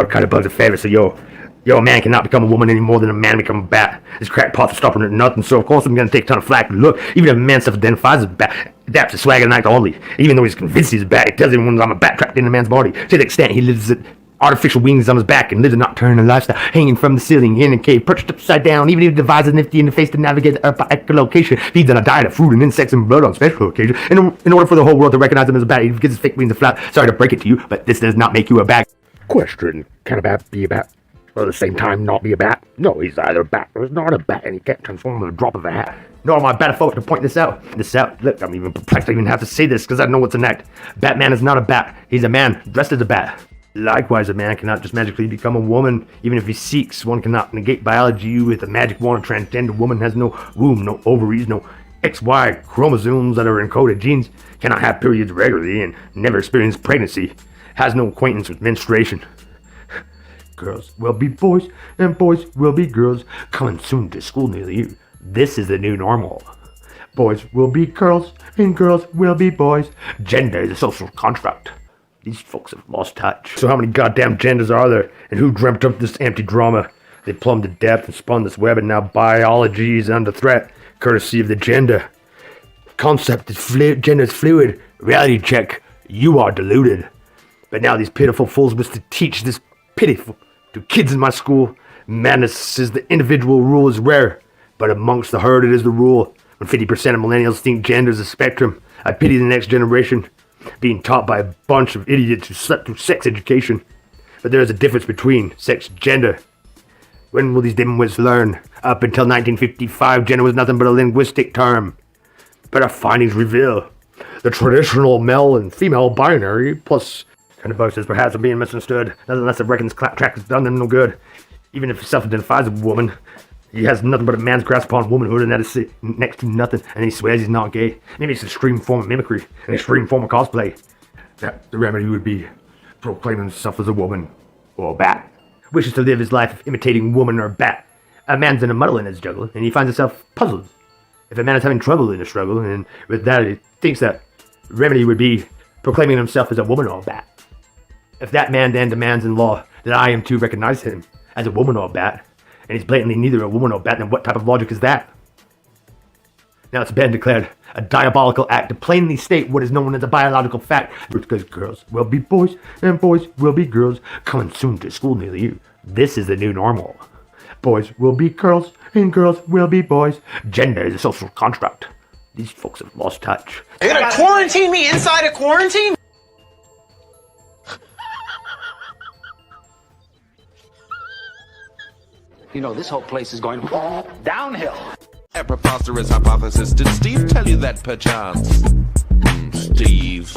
would cut above the favor, so a man cannot become a woman any more than a man become a bat. This crackpots are stopping at nothing, so of course I'm gonna take a ton of flack. Look, even if a man self-identifies as a bat, adapts to swagger and act only. Even though he's convinced he's a bat, he tells everyone I'm a bat trapped in a man's body. To the extent he lives at artificial wings on his back and lives a nocturnal lifestyle, hanging from the ceiling in a cave, perched upside down, even if he devises a nifty interface to navigate the echolocation, feeds on a diet of food and insects and blood on special occasions. In order for the whole world to recognize him as a bat, he gets his fake wings to flap. Sorry to break it to you, but this does not make you a bat. Question, can a bat be a bat? Or at the same time not be a bat? No, he's either a bat or he's not a bat, and he can't transform with a drop of a hat. Nor am I bad folk to point this out. Look, I'm even perplexed I even have to say this, because I know it's an act. Batman is not a bat. He's a man dressed as a bat. Likewise, a man cannot just magically become a woman, even if he seeks. One cannot negate biology with a magic wand to transcend. A woman has no womb, no ovaries, no XY chromosomes that are encoded. Genes cannot have periods regularly and never experience pregnancy. Has no acquaintance with menstruation. Girls will be boys, and boys will be girls, coming soon to school near you. This is the new normal. Boys will be girls, and girls will be boys. Gender is a social construct. These folks have lost touch. So how many goddamn genders are there? And who dreamt up this empty drama? They plumbed the depth and spun this web, and now biology is under threat, courtesy of the gender. Concept is gender is fluid. Reality check. You are deluded. But now these pitiful fools wish to teach this pitiful to kids in my school. Madness is the individual rule is rare, but amongst the herd it is the rule. When 50% of millennials think gender is a spectrum, I pity the next generation, being taught by a bunch of idiots who slept through sex education. But there is a difference between sex and gender. When will these dimwits learn? Up until 1955, gender was nothing but a linguistic term. But our findings reveal the traditional male and female binary, plus kind of boasts perhaps of being misunderstood, nonetheless it reckons claptrap has done them no good. Even if he self-identifies as a woman, he has nothing but a man's grasp upon womanhood, and that is next to nothing, and he swears he's not gay. Maybe it's an extreme form of mimicry, an extreme form of cosplay. That the remedy would be proclaiming himself as a woman, or a bat. Wishes to live his life imitating woman or bat. A man's in a muddle in his juggle, and he finds himself puzzled. If a man is having trouble in a struggle, and with that he thinks that remedy would be proclaiming himself as a woman or a bat. If that man then demands in law that I am to recognize him as a woman or a bat, and he's blatantly neither a woman or a bat, then what type of logic is that? Now it's been declared a diabolical act to plainly state what is known as a biological fact, because girls will be boys, and boys will be girls, coming soon to school near you. This is the new normal. Boys will be girls, and girls will be boys. Gender is a social construct. These folks have lost touch. You're gonna quarantine me inside a quarantine? You know, this whole place is going downhill. A preposterous hypothesis. Did Steve tell you that perchance? Steve.